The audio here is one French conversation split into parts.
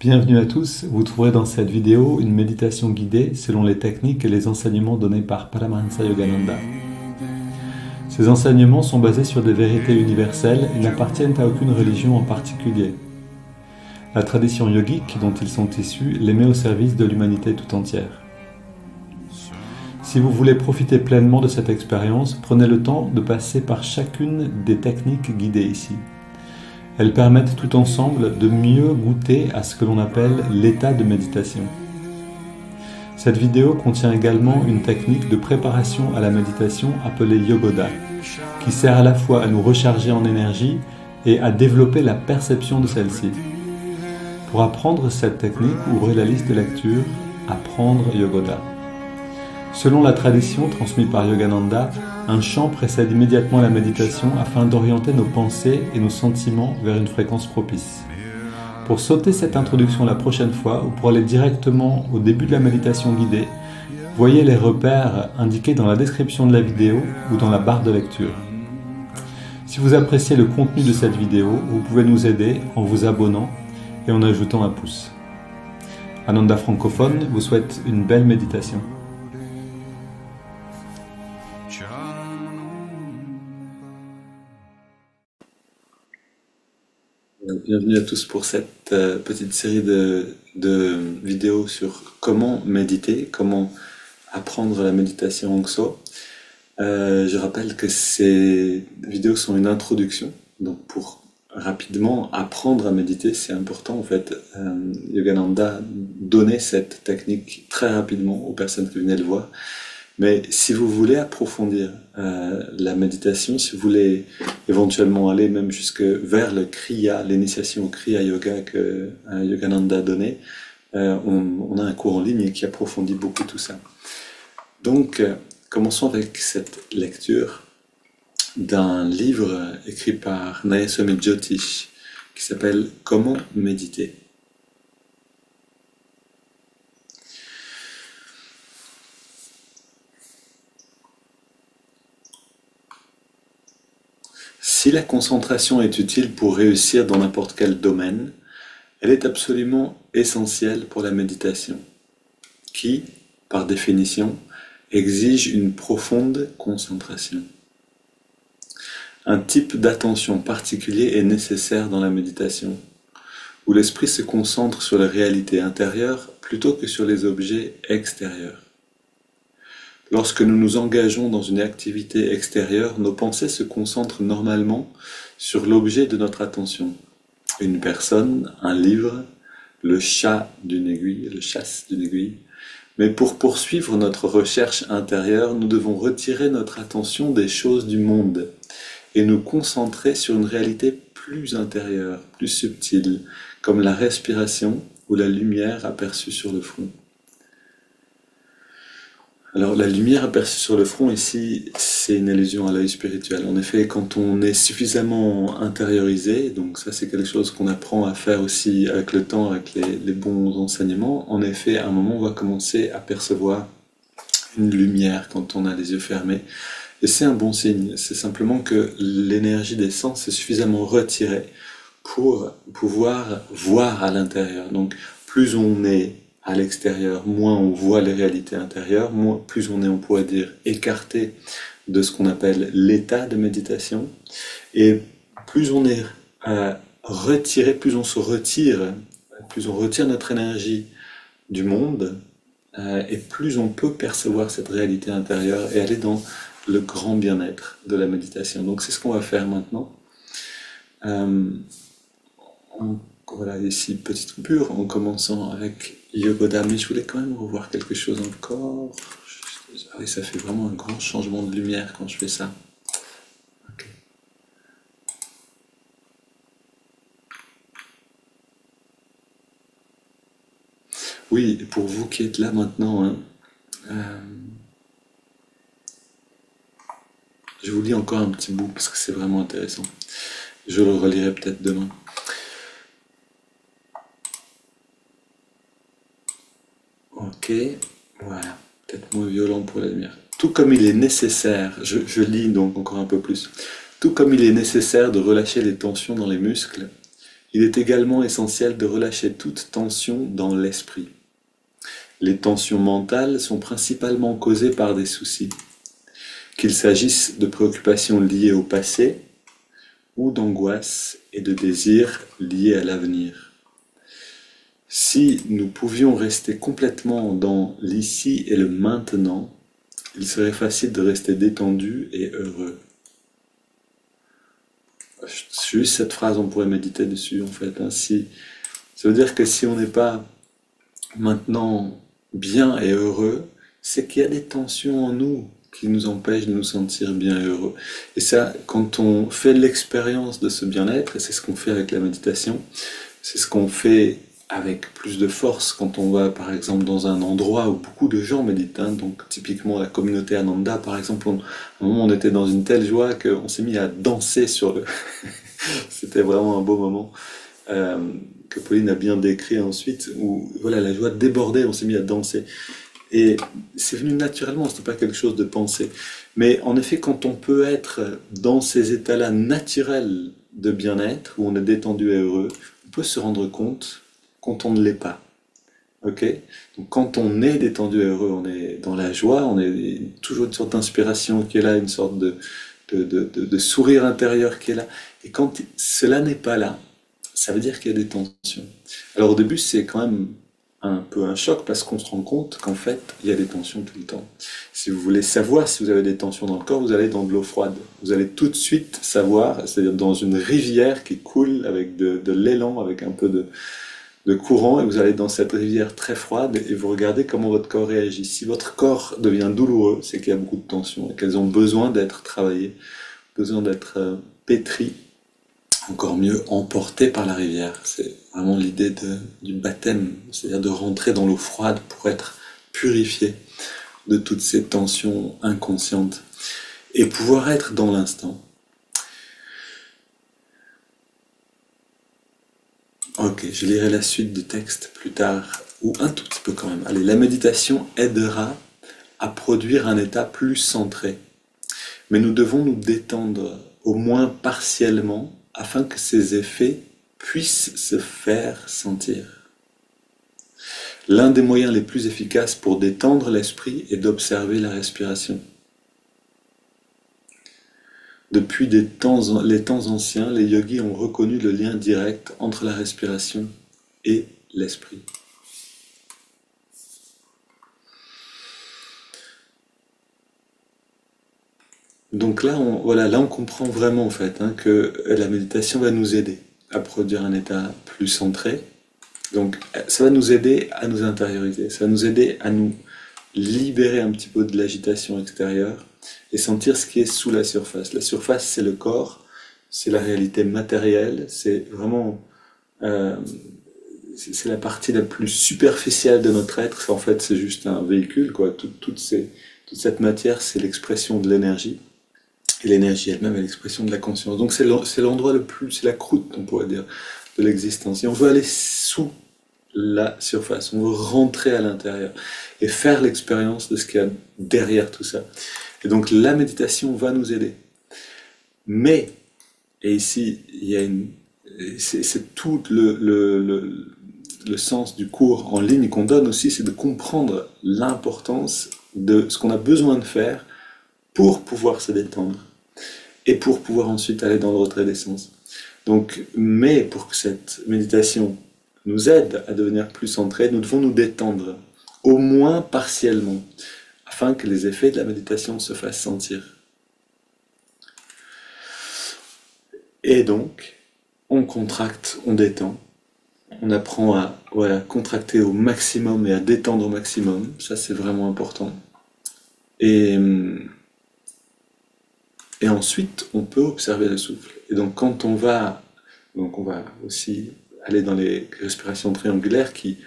Bienvenue à tous, vous trouverez dans cette vidéo une méditation guidée selon les techniques et les enseignements donnés par Paramahansa Yogananda. Ces enseignements sont basés sur des vérités universelles et n'appartiennent à aucune religion en particulier. La tradition yogique dont ils sont issus les met au service de l'humanité tout entière. Si vous voulez profiter pleinement de cette expérience, prenez le temps de passer par chacune des techniques guidées ici. Elles permettent tout ensemble de mieux goûter à ce que l'on appelle l'état de méditation. Cette vidéo contient également une technique de préparation à la méditation appelée Yogoda, qui sert à la fois à nous recharger en énergie et à développer la perception de celle-ci. Pour apprendre cette technique, ouvrez la liste de lecture « Apprendre Yogoda ». Selon la tradition transmise par Yogananda, un chant précède immédiatement la méditation afin d'orienter nos pensées et nos sentiments vers une fréquence propice. Pour sauter cette introduction la prochaine fois ou pour aller directement au début de la méditation guidée, voyez les repères indiqués dans la description de la vidéo ou dans la barre de lecture. Si vous appréciez le contenu de cette vidéo, vous pouvez nous aider en vous abonnant et en ajoutant un pouce. Ananda Francophone vous souhaite une belle méditation. Bienvenue à tous pour cette petite série de vidéos sur comment méditer, comment apprendre la méditation Hongso. Je rappelle que ces vidéos sont une introduction, donc pour rapidement apprendre à méditer, c'est important en fait. Yogananda donnait cette technique très rapidement aux personnes qui venaient le voir. Mais si vous voulez approfondir la méditation, si vous voulez éventuellement aller même jusque vers le Kriya, l'initiation au Kriya Yoga que Yogananda a donné, on a un cours en ligne qui approfondit beaucoup tout ça. Donc, commençons avec cette lecture d'un livre écrit par Nayaswami Jyotish qui s'appelle « Comment méditer ». Si la concentration est utile pour réussir dans n'importe quel domaine, elle est absolument essentielle pour la méditation, qui, par définition, exige une profonde concentration. Un type d'attention particulier est nécessaire dans la méditation, où l'esprit se concentre sur la réalité intérieure plutôt que sur les objets extérieurs. Lorsque nous nous engageons dans une activité extérieure, nos pensées se concentrent normalement sur l'objet de notre attention. Une personne, un livre, le chasse d'une aiguille. Mais pour poursuivre notre recherche intérieure, nous devons retirer notre attention des choses du monde et nous concentrer sur une réalité plus intérieure, plus subtile, comme la respiration ou la lumière aperçue sur le front. Alors la lumière aperçue sur le front ici, c'est une allusion à l'œil spirituel. En effet, quand on est suffisamment intériorisé, donc ça c'est quelque chose qu'on apprend à faire aussi avec le temps, avec les bons enseignements, en effet, à un moment on va commencer à percevoir une lumière quand on a les yeux fermés. Et c'est un bon signe, c'est simplement que l'énergie des sens est suffisamment retirée pour pouvoir voir à l'intérieur. Donc plus on est à l'extérieur, moins on voit les réalités intérieures, plus on est, on pourrait dire, écarté de ce qu'on appelle l'état de méditation, et plus on est retiré, plus on se retire, plus on retire notre énergie du monde, et plus on peut percevoir cette réalité intérieure et aller dans le grand bien-être de la méditation. Donc c'est ce qu'on va faire maintenant. Voilà, ici, petite coupure, en commençant avec Yogoda, mais je voulais quand même revoir quelque chose encore. Ah oui, ça fait vraiment un grand changement de lumière quand je fais ça. Okay. Oui, et pour vous qui êtes là maintenant, hein, je vous lis encore un petit bout parce que c'est vraiment intéressant. Je le relirai peut-être demain. Ok, voilà, peut-être moins violent pour la lumière. Tout comme il est nécessaire, je lis donc encore un peu plus, tout comme il est nécessaire de relâcher les tensions dans les muscles, Il est également essentiel de relâcher toute tension dans l'esprit. Les tensions mentales sont principalement causées par des soucis, qu'il s'agisse de préoccupations liées au passé ou d'angoisses et de désirs liés à l'avenir. Si nous pouvions rester complètement dans l'ici et le maintenant, il serait facile de rester détendu et heureux. Juste cette phrase, on pourrait méditer dessus en fait. Ça veut dire que si on n'est pas maintenant bien et heureux, c'est qu'il y a des tensions en nous qui nous empêchent de nous sentir bien et heureux. Et ça, quand on fait l'expérience de ce bien-être, et c'est ce qu'on fait avec la méditation, c'est ce qu'on fait avec plus de force quand on va par exemple dans un endroit où beaucoup de gens méditent, hein. Donc typiquement la communauté Ananda par exemple, à un moment on était dans une telle joie qu'on s'est mis à danser sur le... C'était vraiment un beau moment que Pauline a bien décrit ensuite, où voilà, la joie débordait, on s'est mis à danser. Et c'est venu naturellement, c'était pas quelque chose de pensé. Mais en effet, quand on peut être dans ces états-là naturels de bien-être, où on est détendu et heureux, on peut se rendre compte quand on ne l'est pas. Ok? Donc quand on est détendu et heureux, on est dans la joie, on est toujours une sorte d'inspiration qui est là, une sorte de sourire intérieur qui est là. Et quand cela n'est pas là, ça veut dire qu'il y a des tensions. Alors au début, c'est quand même un peu un choc parce qu'on se rend compte qu'en fait, il y a des tensions tout le temps. Si vous voulez savoir si vous avez des tensions dans le corps, vous allez dans de l'eau froide. Vous allez tout de suite savoir, c'est-à-dire dans une rivière qui coule avec de l'élan, avec un peu de courant, et vous allez dans cette rivière très froide et vous regardez comment votre corps réagit. Si votre corps devient douloureux, c'est qu'il y a beaucoup de tensions et qu'elles ont besoin d'être travaillées, besoin d'être pétries, encore mieux emportées par la rivière. C'est vraiment l'idée du baptême, c'est-à-dire de rentrer dans l'eau froide pour être purifié de toutes ces tensions inconscientes et pouvoir être dans l'instant. Ok, je lirai la suite du texte plus tard, ou un tout petit peu quand même. Allez, la méditation aidera à produire un état plus centré. Mais nous devons nous détendre, au moins partiellement, afin que ces effets puissent se faire sentir. L'un des moyens les plus efficaces pour détendre l'esprit est d'observer la respiration. Depuis les temps anciens, les yogis ont reconnu le lien direct entre la respiration et l'esprit. Donc là, on comprend vraiment en fait que la méditation va nous aider à produire un état plus centré. Donc ça va nous aider à nous intérioriser, ça va nous aider à nous libérer un petit peu de l'agitation extérieure et sentir ce qui est sous la surface. La surface, c'est le corps, c'est la réalité matérielle, c'est vraiment c'est la partie la plus superficielle de notre être. En fait, c'est juste un véhicule, quoi. Toute cette matière, c'est l'expression de l'énergie. Et l'énergie elle-même est l'expression de la conscience. Donc c'est l'endroit le plus, c'est la croûte, on pourrait dire, de l'existence. Et on veut aller sous la surface, on veut rentrer à l'intérieur et faire l'expérience de ce qu'il y a derrière tout ça. Et donc la méditation va nous aider. Mais, et ici, c'est tout le sens du cours en ligne qu'on donne aussi, c'est de comprendre l'importance de ce qu'on a besoin de faire pour pouvoir se détendre et pour pouvoir ensuite aller dans le retrait des sens. Donc, mais pour que cette méditation nous aide à devenir plus centrés, nous devons nous détendre, au moins partiellement, afin que les effets de la méditation se fassent sentir. Et donc, on contracte, on détend, on apprend à contracter au maximum et à détendre au maximum, ça c'est vraiment important. Et ensuite, on peut observer le souffle. Et donc on va aussi aller dans les respirations triangulaires qui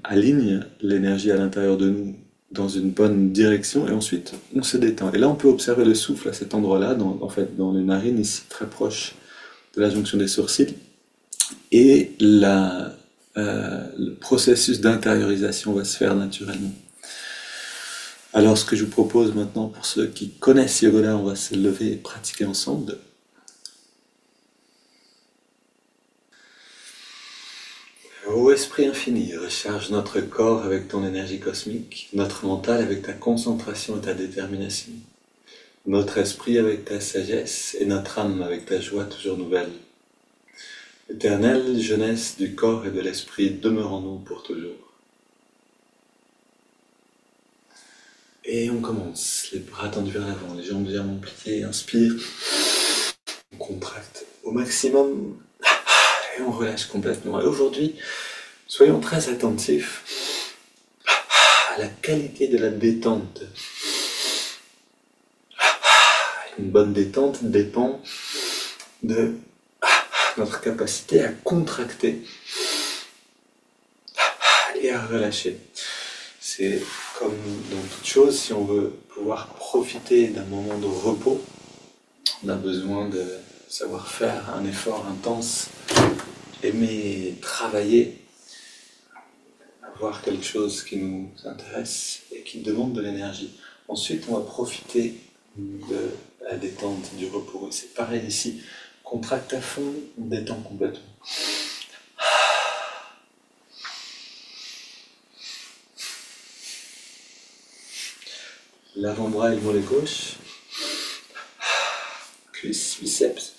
alignent l'énergie à l'intérieur de nous dans une bonne direction, et ensuite on se détend. Et là, on peut observer le souffle à cet endroit-là, dans les narines, ici, très proche de la jonction des sourcils, et le processus d'intériorisation va se faire naturellement. Alors, ce que je vous propose maintenant, pour ceux qui connaissent Yogoda, on va se lever et pratiquer ensemble. Ô Esprit infini, recharge notre corps avec ton énergie cosmique, notre mental avec ta concentration et ta détermination, notre esprit avec ta sagesse et notre âme avec ta joie toujours nouvelle. Éternelle jeunesse du corps et de l'esprit, demeure en nous pour toujours. Et on commence, les bras tendus vers l'avant, les jambes légèrement pliées, inspire, on contracte au maximum et on relâche complètement. Et aujourd'hui, soyons très attentifs à la qualité de la détente. Une bonne détente dépend de notre capacité à contracter et à relâcher. C'est comme dans toute chose, si on veut pouvoir profiter d'un moment de repos, on a besoin de savoir faire un effort intense, aimer travailler, avoir quelque chose qui nous intéresse et qui demande de l'énergie. Ensuite, on va profiter de la détente, du repos. Et c'est pareil ici, contracte à fond, on détend complètement. L'avant-bras et le mollet gauche, cuisse, biceps.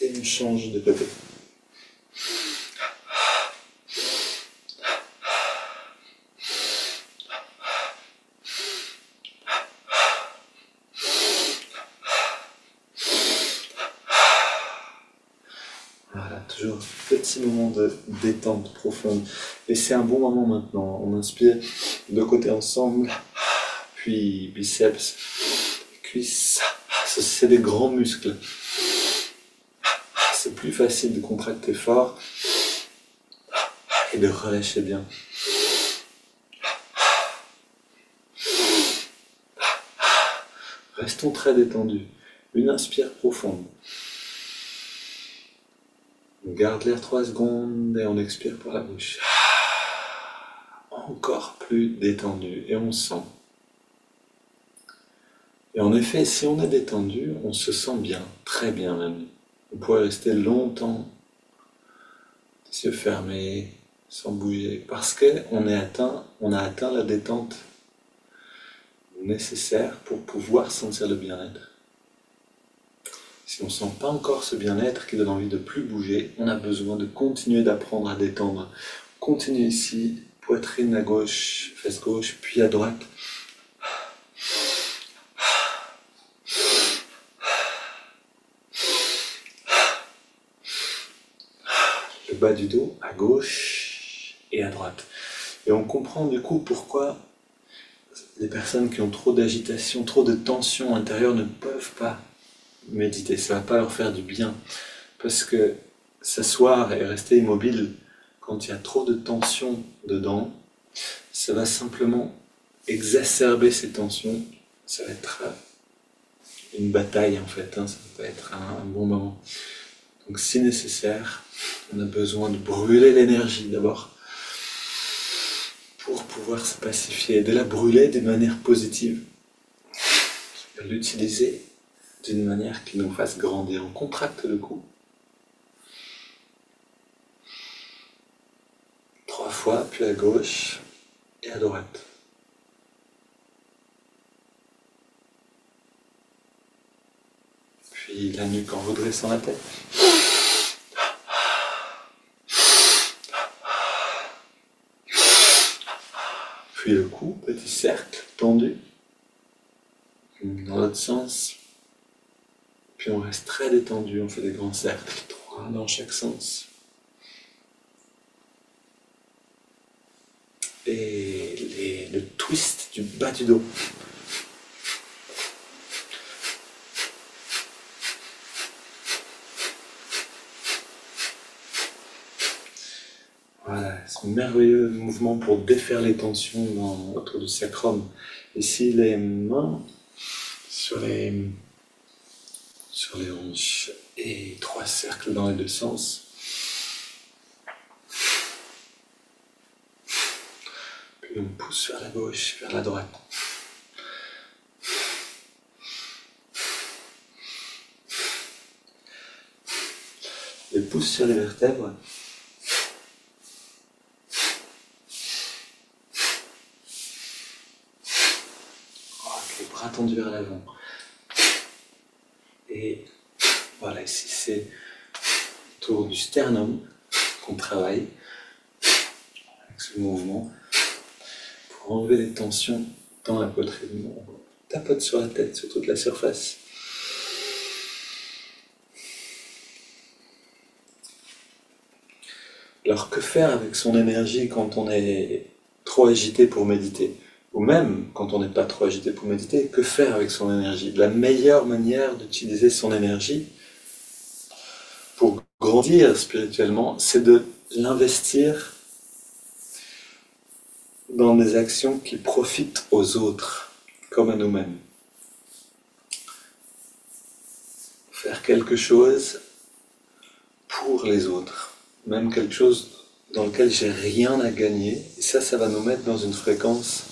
Et on change de côté. Voilà, toujours petit moment de détente profonde. Et c'est un bon moment maintenant. On inspire, deux côtés ensemble, puis biceps, cuisses. C'est des grands muscles. C'est plus facile de contracter fort et de relâcher bien. Restons très détendus. Une inspire profonde. On garde l'air 3 secondes et on expire par la bouche. Encore plus détendu et on sent. Et en effet, si on est détendu, on se sent bien, très bien même. On pourrait rester longtemps, les yeux fermés, sans bouger, parce qu'on a atteint la détente nécessaire pour pouvoir sentir le bien-être. Si on ne sent pas encore ce bien-être qui donne envie de plus bouger, on a besoin de continuer d'apprendre à détendre. Continue ici, poitrine à gauche, fesse gauche, puis à droite. Le bas du dos à gauche et à droite. Et on comprend du coup pourquoi les personnes qui ont trop d'agitation, trop de tension intérieure ne peuvent pas méditer. Ça ne va pas leur faire du bien. Parce que s'asseoir et rester immobile quand il y a trop de tension dedans, ça va simplement exacerber ces tensions. Ça va être une bataille en fait, ça va pas être un bon moment. Donc si nécessaire, on a besoin de brûler l'énergie d'abord pour pouvoir se pacifier, de la brûler d'une manière positive, de l'utiliser d'une manière qui nous fasse grandir. On contracte le cou. 3 fois, puis à gauche et à droite. Puis la nuque en redressant la tête. Puis le cou, petit cercle tendu. Dans l'autre sens. Puis on reste très détendu, on fait des grands cercles, 3 dans chaque sens. Et le twist du bas du dos. Voilà, c'est un merveilleux mouvement pour défaire les tensions autour du sacrum. Ici, les mains sur les hanches et 3 cercles dans les 2 sens. Puis Puis on pousse vers la gauche, vers la droite. Les pouces sur les vertèbres. Ok, bras tendus vers l'avant. Et voilà, ici c'est autour du sternum qu'on travaille avec ce mouvement pour enlever les tensions dans la poitrine. On tapote sur la tête, sur toute la surface. Alors que faire avec son énergie quand on est trop agité pour méditer? Ou même quand on n'est pas trop agité pour méditer, que faire avec son énergie? La meilleure manière d'utiliser son énergie pour grandir spirituellement, c'est de l'investir dans des actions qui profitent aux autres, comme à nous-mêmes. Faire quelque chose pour les autres. Même quelque chose dans lequel j'ai rien à gagner, et ça va nous mettre dans une fréquence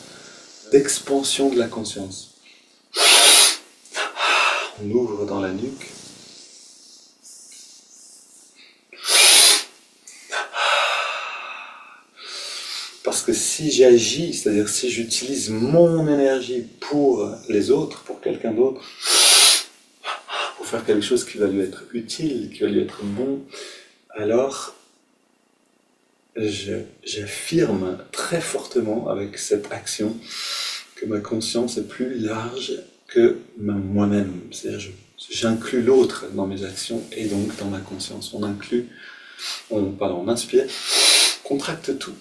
d'expansion de la conscience. On ouvre dans la nuque. Parce que si j'agis, c'est-à-dire si j'utilise mon énergie pour les autres, pour quelqu'un d'autre, pour faire quelque chose qui va lui être utile, qui va lui être bon, alors j'affirme très fortement avec cette action que ma conscience est plus large que moi-même. C'est-à-dire j'inclus l'autre dans mes actions et donc dans ma conscience. On inspire, contracte tout.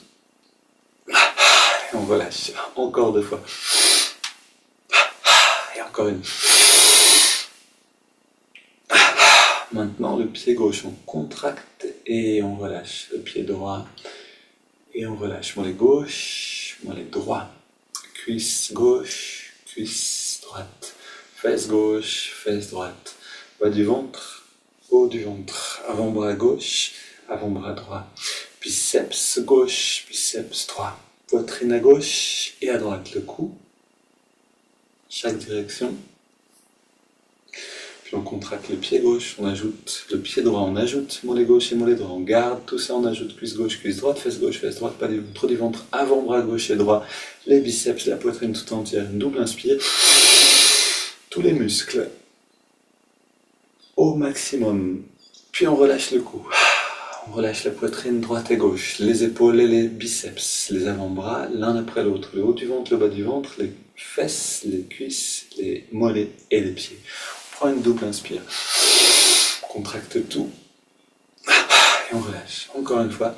Et on relâche. Encore 2 fois. Et encore une. Maintenant, le pied gauche, on contracte et on relâche. Le pied droit et on relâche. Mollet gauche, mollet droit. Cuisse gauche, cuisse droite. Fesse gauche, fesse droite. Bas du ventre, haut du ventre. Avant-bras gauche, avant-bras droit. Biceps gauche, biceps droit. Poitrine à gauche et à droite. Le cou, chaque direction. Puis on contracte le pied gauche, on ajoute le pied droit, on ajoute mollet gauche et mollet droit, on garde tout ça, on ajoute cuisse gauche, cuisse droite, fesse droite, pas du ventre, avant-bras gauche et droit, les biceps, la poitrine tout entière, une double inspire, tous les muscles au maximum, puis on relâche le cou, on relâche la poitrine droite et gauche, les épaules et les biceps, les avant-bras l'un après l'autre, le haut du ventre, le bas du ventre, les fesses, les cuisses, les mollets et les pieds. On prend une double inspire, on contracte tout et on relâche. Encore une fois.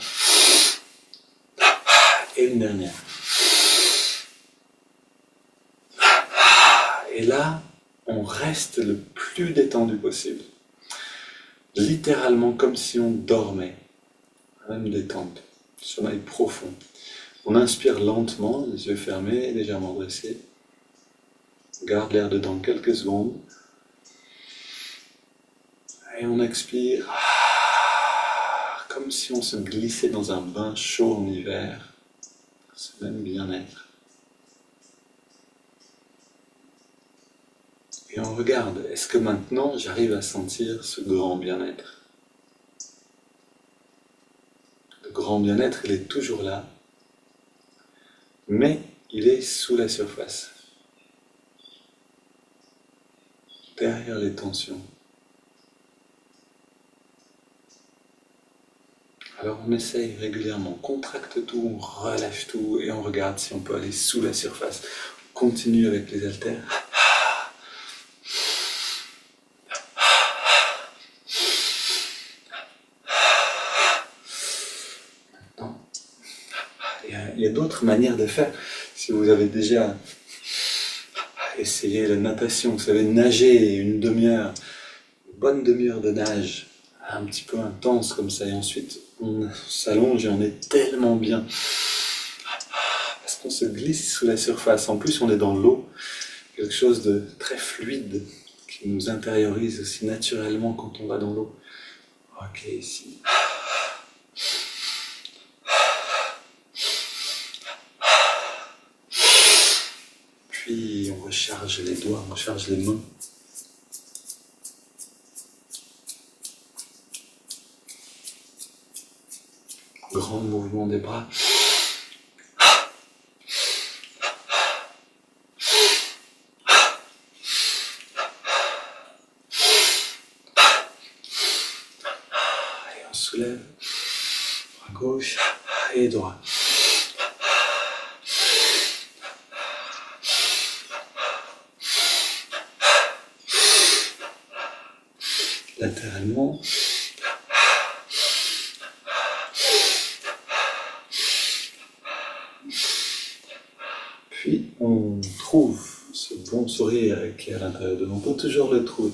Et une dernière. Et là, on reste le plus détendu possible. Littéralement comme si on dormait. Même détente. Sommeil profond. On inspire lentement, les yeux fermés, légèrement dressés. Garde l'air dedans quelques secondes. Et on expire comme si on se glissait dans un bain chaud en hiver. C'est même bien-être. Et on regarde, est-ce que maintenant j'arrive à sentir ce grand bien-être? Le grand bien-être, il est toujours là, mais il est sous la surface, derrière les tensions. Alors on essaye régulièrement, on contracte tout, on relâche tout et on regarde si on peut aller sous la surface. On continue avec les haltères. Il y a d'autres manières de faire. Si vous avez déjà essayé la natation, vous savez nager une demi-heure, une bonne demi-heure de nage, un petit peu intense comme ça, et ensuite on s'allonge et on est tellement bien. Parce qu'on se glisse sous la surface. En plus, on est dans l'eau, quelque chose de très fluide qui nous intériorise aussi naturellement quand on va dans l'eau. Ok, ici. Puis on recharge les doigts, on recharge les mains. Grand mouvement des bras. Et on soulève, bras gauche et droit. Latéralement. Puis on trouve ce bon sourire qui est à l'intérieur de nous. On peut toujours le trouver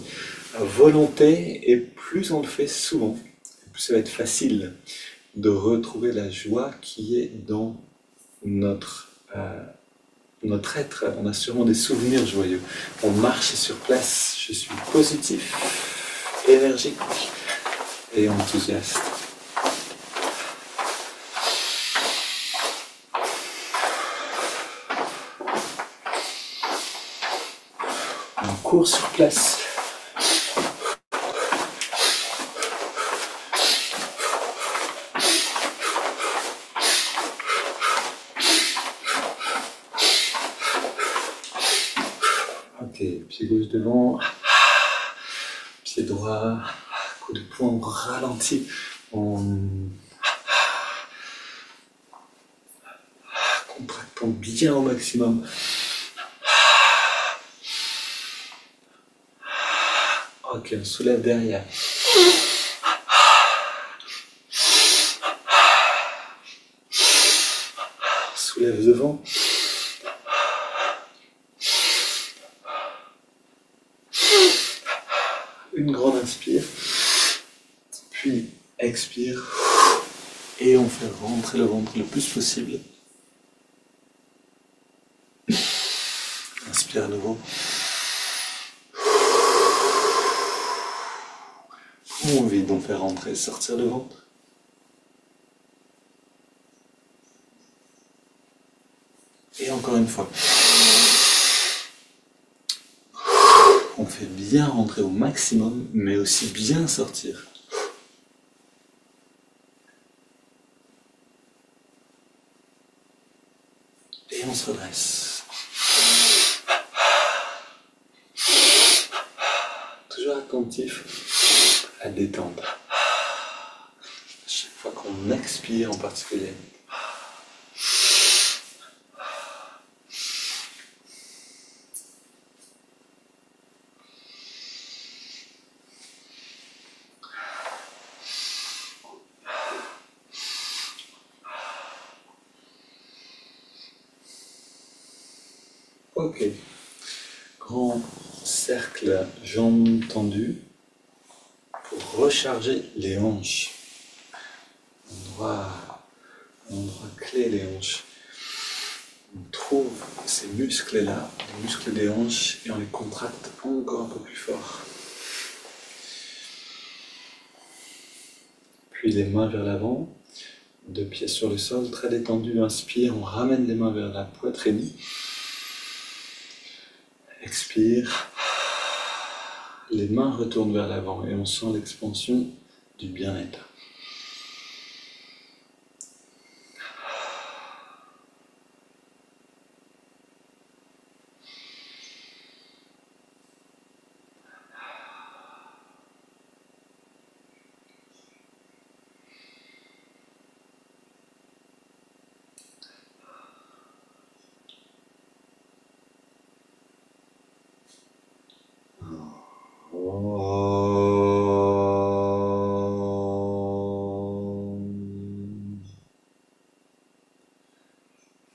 à volonté, et plus on le fait souvent, plus ça va être facile de retrouver la joie qui est dans notre être. On a sûrement des souvenirs joyeux. On marche sur place, je suis positif, énergique et enthousiaste. On court sur place. Ok, pied gauche devant, pied droit, coup de poing, on ralentit, contractant bien au maximum. Ok, on soulève derrière. Soulève devant. Une grande inspire. Puis expire. Et on fait rentrer le ventre le plus possible. Inspire à nouveau. On vide, on fait rentrer, sortir le ventre. Et encore une fois. On fait bien rentrer au maximum, mais aussi bien sortir. Et on se redresse. Toujours attentif à détendre. À chaque fois qu'on expire en particulier. Ok. Grand cercle, jambes tendues pour recharger les hanches. Endroit clé les hanches. On trouve ces muscles-là, les muscles des hanches, et on les contracte encore un peu plus fort. Puis les mains vers l'avant, deux pieds sur le sol, très détendu. Inspire, on ramène les mains vers la poitrine. Expire, les mains retournent vers l'avant et on sent l'expansion du bien-être.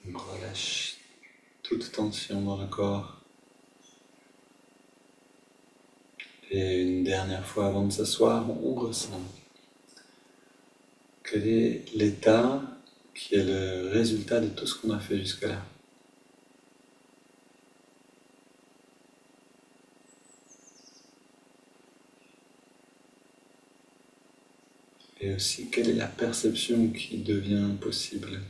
On relâche toute tension dans le corps. Et une dernière fois avant de s'asseoir, on ressent quel est l'état qui est le résultat de tout ce qu'on a fait jusque-là. Et aussi, quelle est la perception qui devient possible.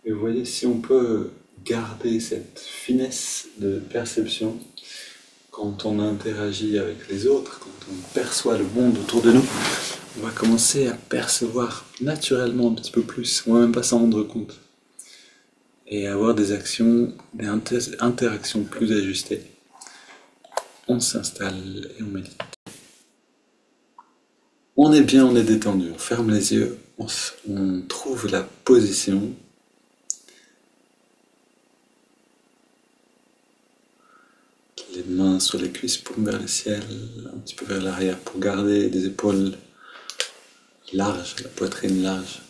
Et vous voyez, si on peut garder cette finesse de perception quand on interagit avec les autres, quand on perçoit le monde autour de nous, on va commencer à percevoir naturellement un petit peu plus, on ne va même pas s'en rendre compte, et avoir des actions, des interactions plus ajustées. On s'installe et on médite. On est bien, on est détendu, on ferme les yeux, on trouve la position. Les mains sur les cuisses, paumes vers le ciel, un petit peu vers l'arrière pour garder les épaules larges, la poitrine large.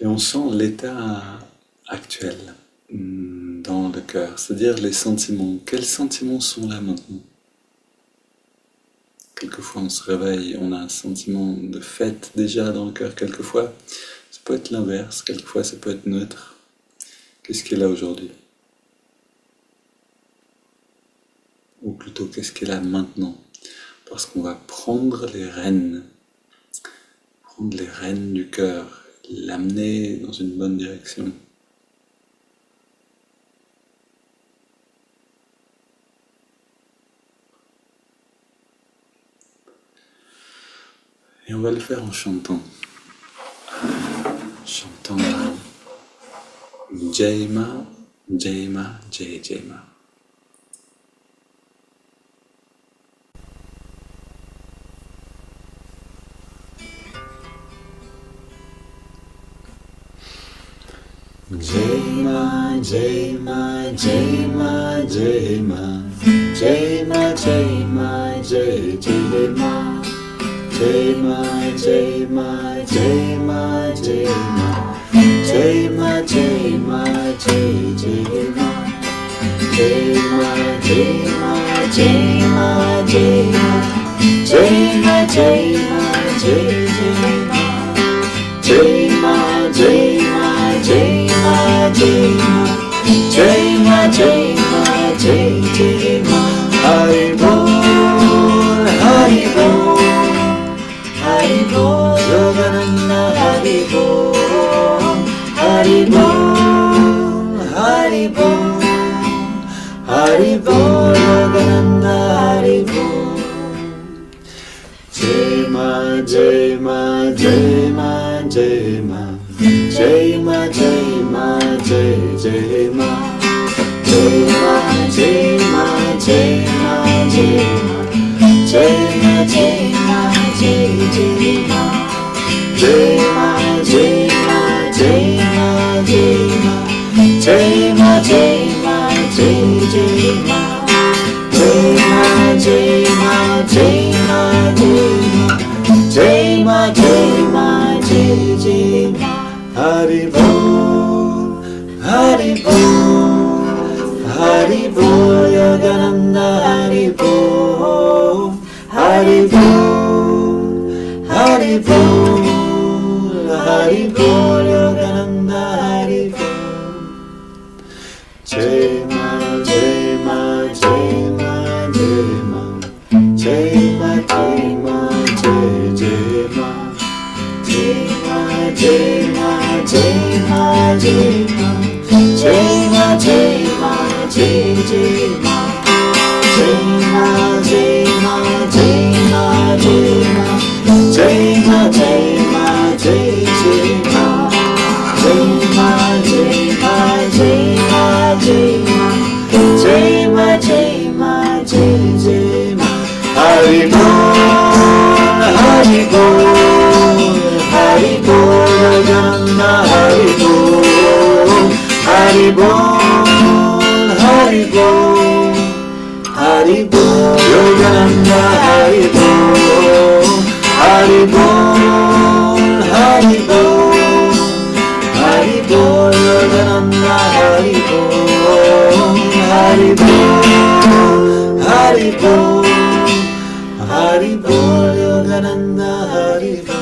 Et on sent l'état actuel dans le cœur, c'est-à-dire les sentiments. Quels sentiments sont là maintenant? Quelquefois on se réveille, on a un sentiment de fête déjà dans le cœur, quelquefois ça peut être l'inverse, quelquefois ça peut être neutre. Qu'est-ce qui est là aujourd'hui? Ou plutôt qu'est-ce qui est là maintenant? Parce qu'on va prendre les rênes du cœur, l'amener dans une bonne direction. Et on va le faire en chantant. Chantant Jaima, Jaima, Jai Jaima. Jaima, Jaima, Jaima, Jaima, Jaima, Jaima, Jai Jaima. Jaima, Jaima, Jaima, Jaima, Jaima, Jaima, Jai Jaima. Jaima, Jaima, Jaima, Jaima, Jaima, Jaima, Jai Jaima. Jaima, Jaima, Jaima, Jaima, Jaima, Jaima, Jai Jaima. Hari Bol, Hari Bol, Hari Bol, Yogananda, Hari Bol, Hari Bol, Hari Bol, Hari Bol, Yogananda, Hari Bol. Jaima, Jaima, Jaima, Jaima, Jaima, Jaima, Jai Jaima. Jaima, Jaima, Jaima, Jaima, Jaima, Jaima, Jai Jaima. Jaima, Jaima, Jaima, Jaima, Jaima, Jaima, Jai Jaima. Jaima, Jaima, Jaima, Jaima, Jaima, Jaima, Jai Jaima. Hari Bol, Hari Bol, Hari Bol, Yogananda, Hari Bol, Hari Bol, Hari Bol, Hari Bol, Yogananda, Hari Bol. Jaima, Jaima, Jaima, Jaima, Jaima, Jaima, Jai Jaima. Jaima, Jaima, Jaima, Jaima, Jaima, Jaima, Jai Jaima. Jaima, Jaima, Jaima, Jaima, Jaima, Jaima, Jai Jaima. Jaima, Jaima, Jaima, Jaima, Jaima, Jaima, Jai Jaima. Hari Bol, Hari Bol, Hari Bol, Yogananda, Hari Bol, Hari Bol, Hari Bol, Hari Bol, Yogananda, Hari Bol, Hari Bol, Hari Bol, Hari Bol, Yogananda, Hari Bol, Hari Bol, Hari Bol, Hari Bol, Yogananda, Hari Bol.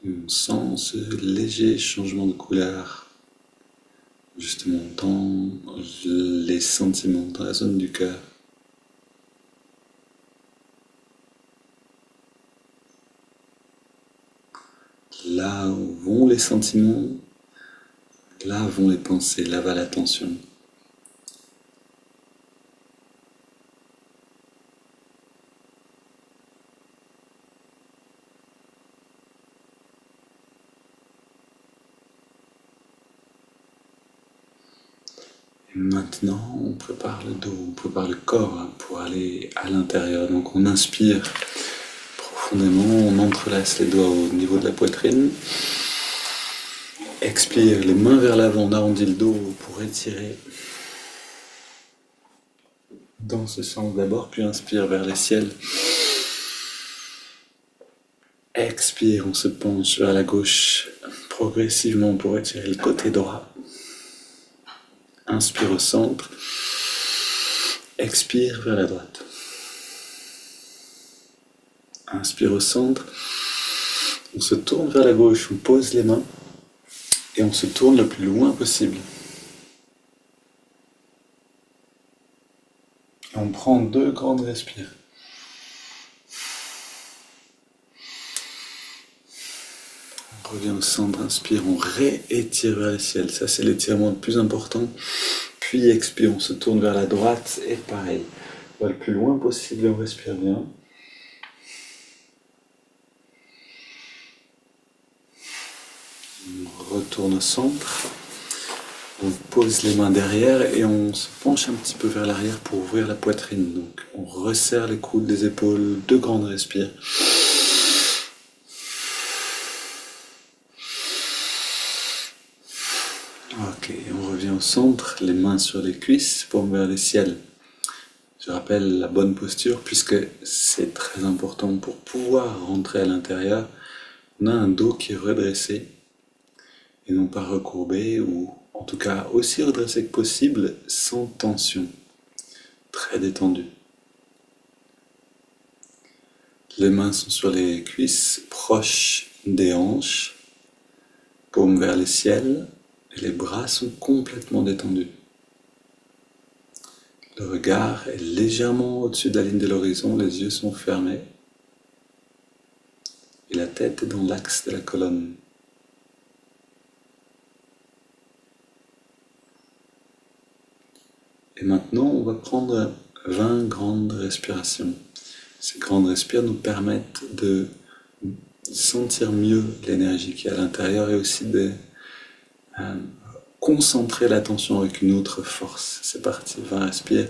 On sent ce léger changement de couleur, justement dans les sentiments, dans la zone du cœur. Là où vont les sentiments, là vont les pensées, là va l'attention. Et maintenant, on prépare le dos, on prépare le corps pour aller à l'intérieur. Donc on inspire profondément, on entrelace les doigts au niveau de la poitrine. Expire, les mains vers l'avant, on arrondit le dos pour étirer dans ce sens d'abord, puis inspire vers les ciels. Expire, on se penche vers la gauche progressivement pour étirer le côté droit. Inspire au centre. Expire vers la droite. Inspire au centre. On se tourne vers la gauche, on pose les mains et on se tourne le plus loin possible. On prend 2 grandes respires. On revient au centre, inspire, on réétire vers le ciel. Ça, c'est l'étirement le plus important. Puis expire, on se tourne vers la droite et pareil. On va le plus loin possible et on respire bien. On retourne au centre. On pose les mains derrière et on se penche un petit peu vers l'arrière pour ouvrir la poitrine. Donc on resserre les coudes des épaules, 2 grandes respires. Ok, on revient au centre, les mains sur les cuisses, paume vers le ciel. Je rappelle la bonne posture puisque c'est très important pour pouvoir rentrer à l'intérieur. On a un dos qui est redressé et non pas recourbé ou en tout cas aussi redressé que possible sans tension, très détendu. Les mains sont sur les cuisses, proches des hanches, paume vers le ciel et les bras sont complètement détendus. Le regard est légèrement au-dessus de la ligne de l'horizon, les yeux sont fermés et la tête est dans l'axe de la colonne. Et maintenant, on va prendre 20 grandes respirations. Ces grandes respirations nous permettent de sentir mieux l'énergie qui est à l'intérieur et aussi de concentrer l'attention avec une autre force. C'est parti, 20 respires.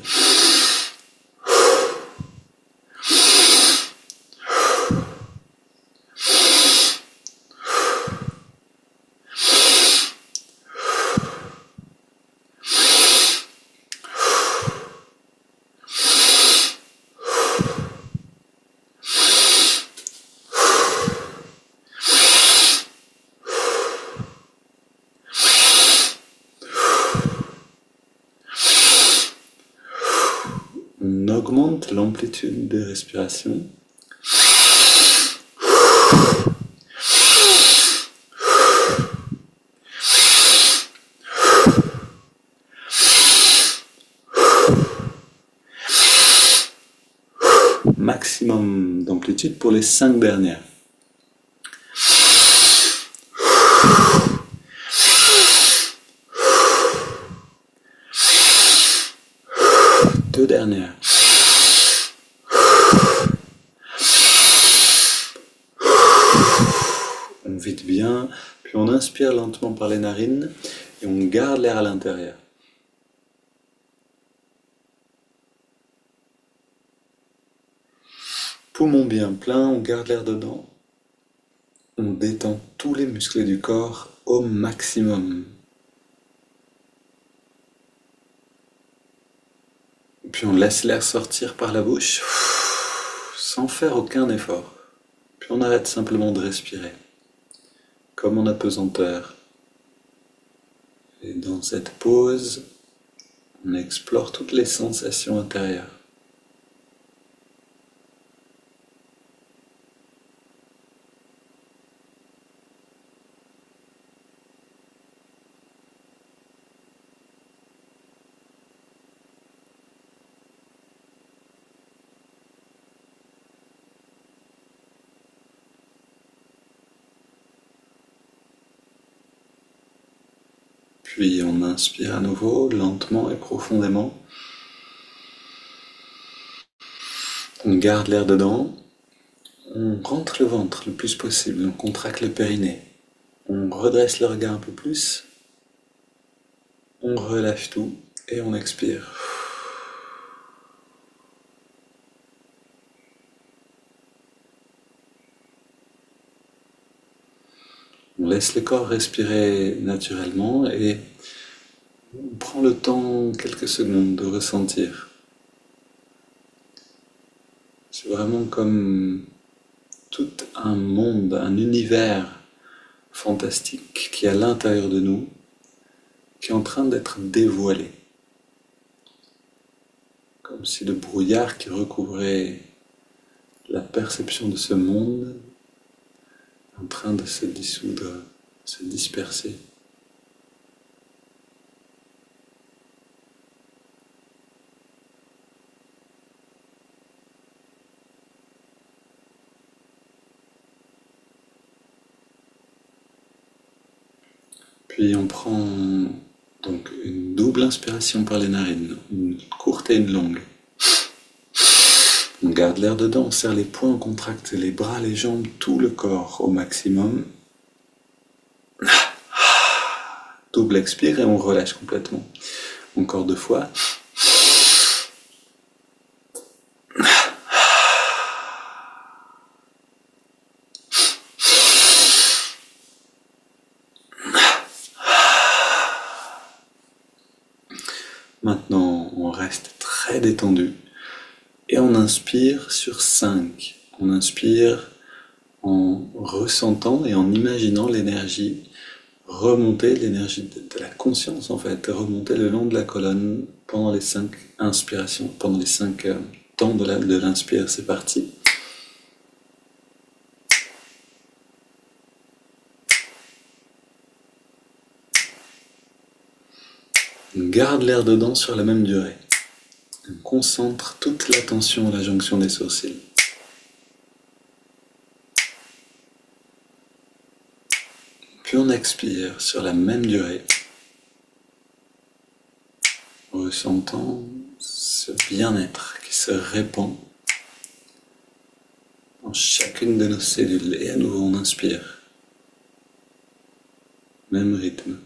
On augmente l'amplitude des respirations. Maximum d'amplitude pour les 5 dernières. Deux dernières. On vide bien, puis on inspire lentement par les narines et on garde l'air à l'intérieur. Poumon bien plein, on garde l'air dedans. On détend tous les muscles du corps au maximum. Puis on laisse l'air sortir par la bouche sans faire aucun effort. Puis on arrête simplement de respirer, comme en apesanteur. Et dans cette pause, on explore toutes les sensations intérieures. Puis on inspire à nouveau, lentement et profondément. On garde l'air dedans. On rentre le ventre le plus possible, on contracte le périnée. On redresse le regard un peu plus. On relâche tout et on expire. On laisse le corps respirer naturellement et on prend le temps, quelques secondes, de ressentir. C'est vraiment comme tout un monde, un univers fantastique qui est à l'intérieur de nous, qui est en train d'être dévoilé. Comme si le brouillard qui recouvrait la perception de ce monde est en train de se dissoudre, se disperser. Puis on prend donc une double inspiration par les narines, une courte et une longue. On garde l'air dedans, on serre les poings, on contracte les bras, les jambes, tout le corps au maximum. Double expire et on relâche complètement. Encore 2 fois. Maintenant, on reste très détendu et on inspire sur 5. On inspire en ressentant et en imaginant l'énergie remonter, l'énergie de la conscience en fait, remonter le long de la colonne pendant les 5 inspirations, pendant les 5 temps de l'inspire. C'est parti. On garde l'air dedans sur la même durée. On concentre toute l'attention à la jonction des sourcils. Puis on expire sur la même durée, ressentant ce bien-être qui se répand dans chacune de nos cellules. Et à nouveau on inspire. Même rythme.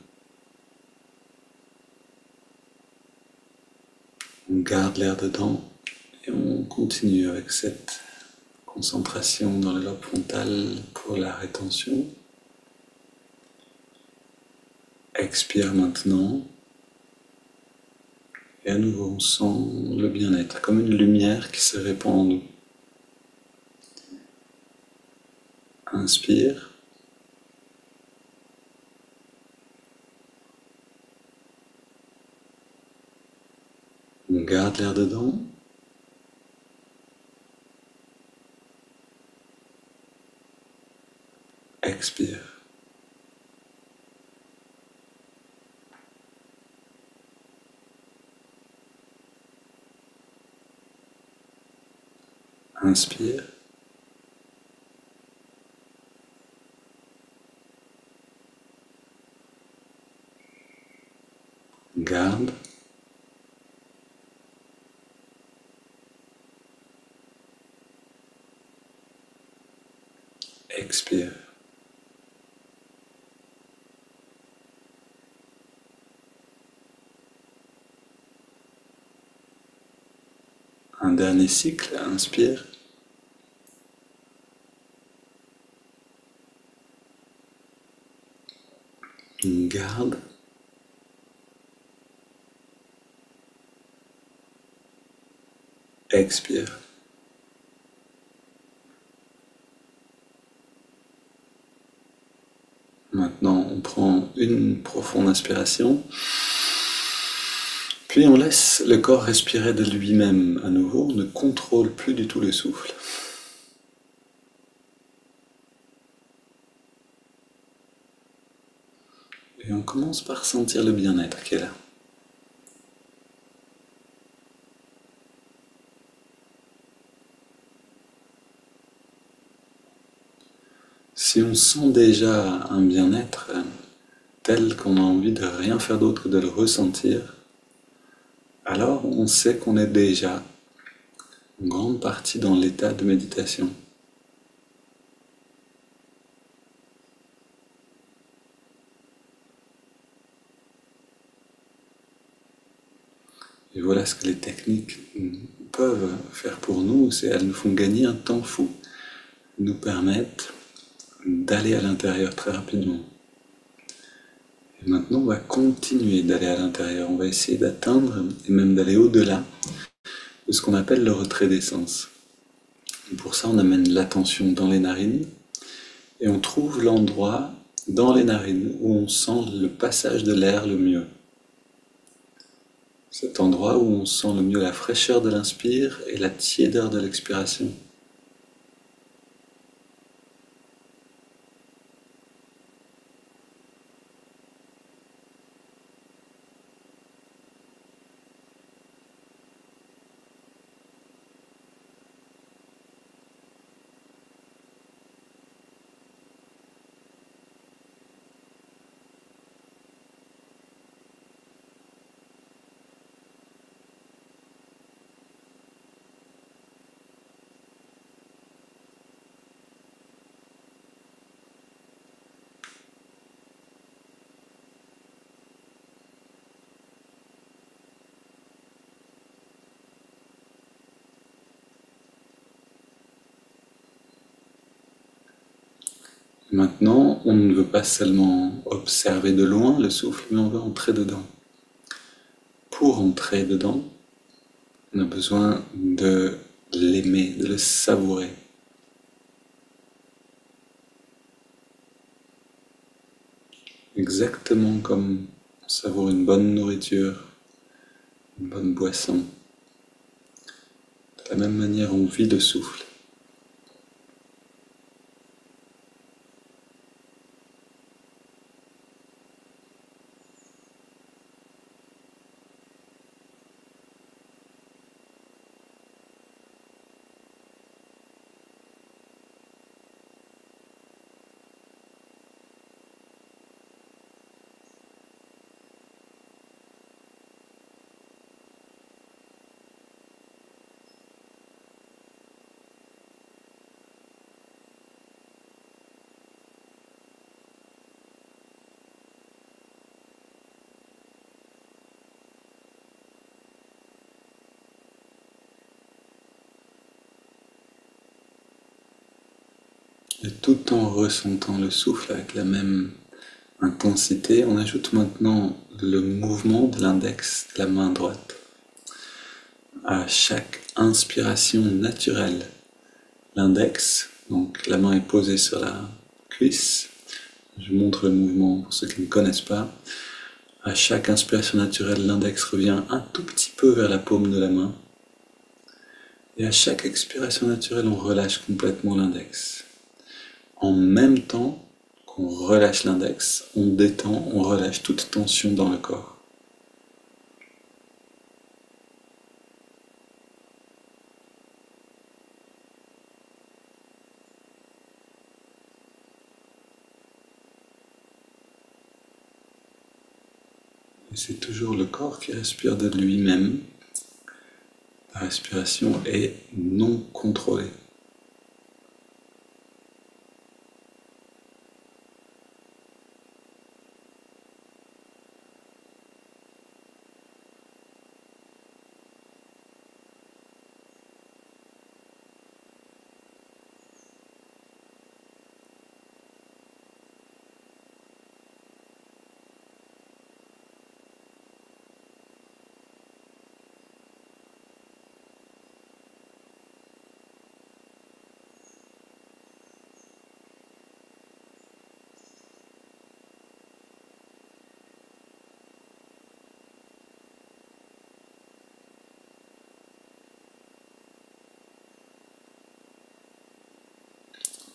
On garde l'air dedans et on continue avec cette concentration dans le lobe frontal pour la rétention. Expire maintenant. Et à nouveau, on sent le bien-être, comme une lumière qui se répand en nous. Inspire. On garde l'air dedans. Expire. Inspire. Garde. Expire. Un dernier cycle, inspire. Garde. Expire. Maintenant, on prend une profonde inspiration. Puis on laisse le corps respirer de lui-même à nouveau. On ne contrôle plus du tout le souffle. Et on commence par sentir le bien-être qui est là. Si on sent déjà un bien-être, tel qu'on a envie de rien faire d'autre que de le ressentir, alors on sait qu'on est déjà en grande partie dans l'état de méditation. Et voilà ce que les techniques peuvent faire pour nous, c'est qu'elles nous font gagner un temps fou, nous permettent d'aller à l'intérieur très rapidement. Et maintenant, on va continuer d'aller à l'intérieur, on va essayer d'atteindre et même d'aller au-delà de ce qu'on appelle le retrait des sens. Et pour ça, on amène l'attention dans les narines et on trouve l'endroit dans les narines où on sent le passage de l'air le mieux. Cet endroit où on sent le mieux la fraîcheur de l'inspire et la tiédeur de l'expiration. Maintenant, on ne veut pas seulement observer de loin le souffle, mais on veut entrer dedans. Pour entrer dedans, on a besoin de l'aimer, de le savourer. Exactement comme on savoure une bonne nourriture, une bonne boisson. De la même manière, on vit le souffle. Et tout en ressentant le souffle avec la même intensité, on ajoute maintenant le mouvement de l'index de la main droite. À chaque inspiration naturelle, l'index, donc la main est posée sur la cuisse, je montre le mouvement pour ceux qui ne connaissent pas. À chaque inspiration naturelle, l'index revient un tout petit peu vers la paume de la main. Et à chaque expiration naturelle, on relâche complètement l'index. En même temps qu'on relâche l'index, on détend, on relâche toute tension dans le corps. Et c'est toujours le corps qui respire de lui-même. La respiration est non contrôlée.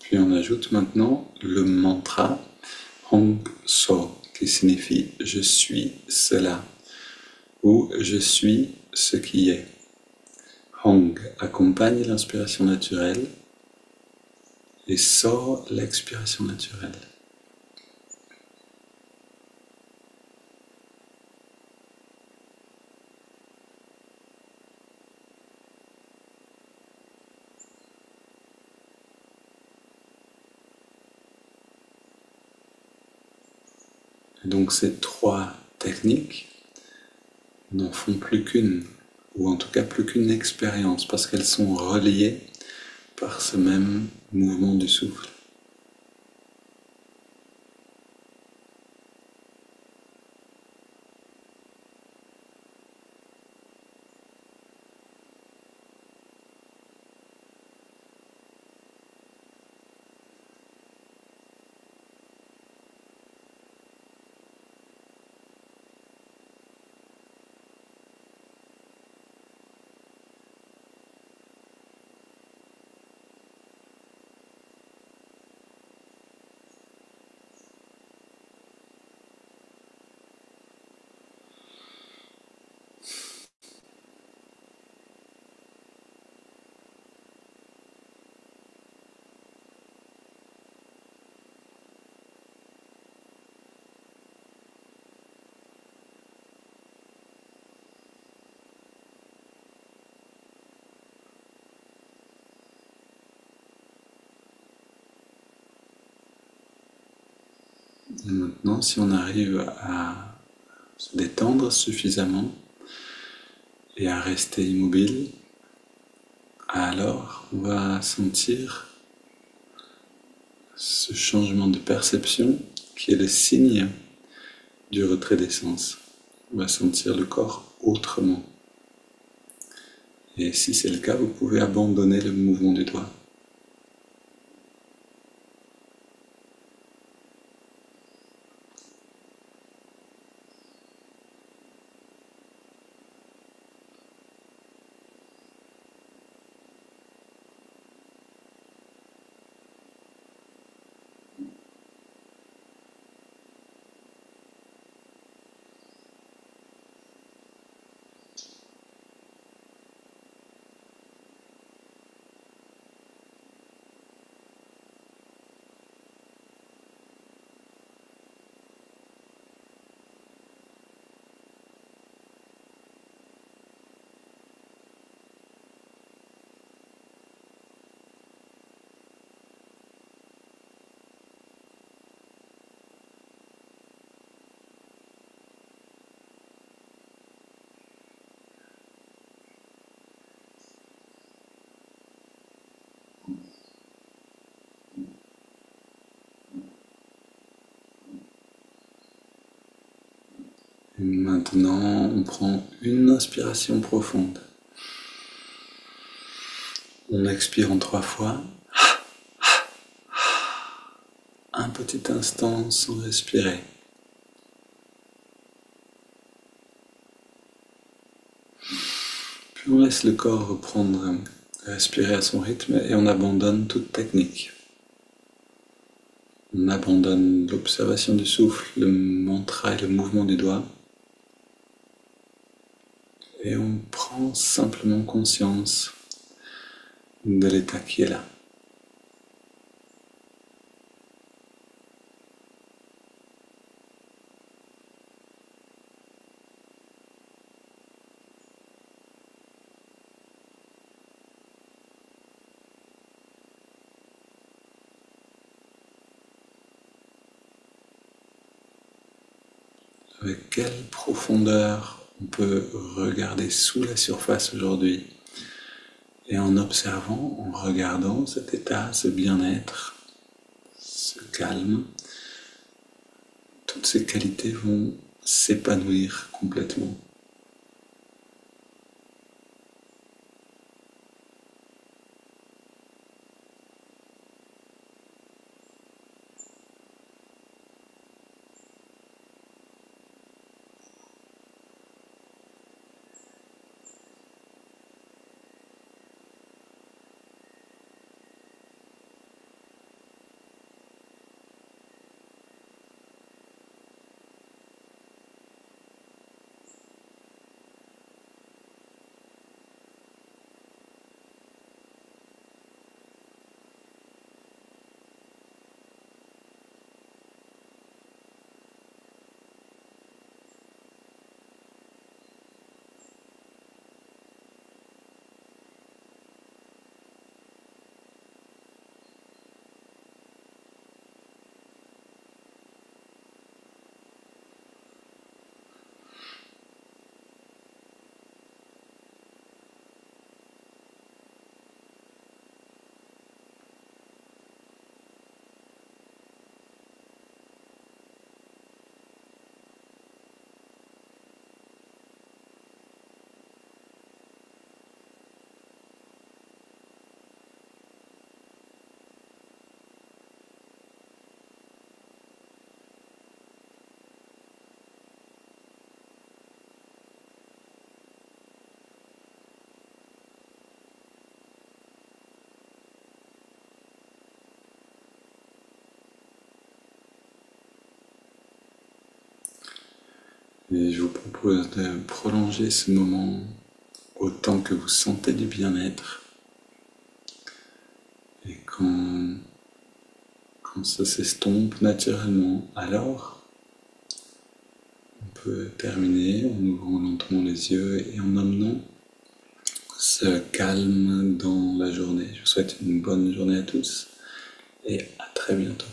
Puis on ajoute maintenant le mantra Hong So, qui signifie je suis cela ou je suis ce qui est. Hong accompagne l'inspiration naturelle et So l'expiration naturelle. Et donc ces trois techniques n'en font plus qu'une, ou en tout cas plus qu'une expérience, parce qu'elles sont reliées par ce même mouvement du souffle. Et maintenant, si on arrive à se détendre suffisamment et à rester immobile, alors on va sentir ce changement de perception qui est le signe du retrait des sens. On va sentir le corps autrement. Et si c'est le cas, vous pouvez abandonner le mouvement du doigt. Et maintenant, on prend une inspiration profonde. On expire en 3 fois. Un petit instant sans respirer. Puis on laisse le corps reprendre, respirer à son rythme et on abandonne toute technique. On abandonne l'observation du souffle, le mantra et le mouvement du doigt. Et on prend simplement conscience de l'état qui est là. Avec quelle profondeur on peut regarder sous la surface aujourd'hui. Et en observant, en regardant cet état, ce bien-être, ce calme, toutes ces qualités vont s'épanouir complètement. Et je vous propose de prolonger ce moment autant que vous sentez du bien-être. Et quand ça s'estompe naturellement, alors on peut terminer en ouvrant lentement les yeux et en amenant ce calme dans la journée. Je vous souhaite une bonne journée à tous et à très bientôt.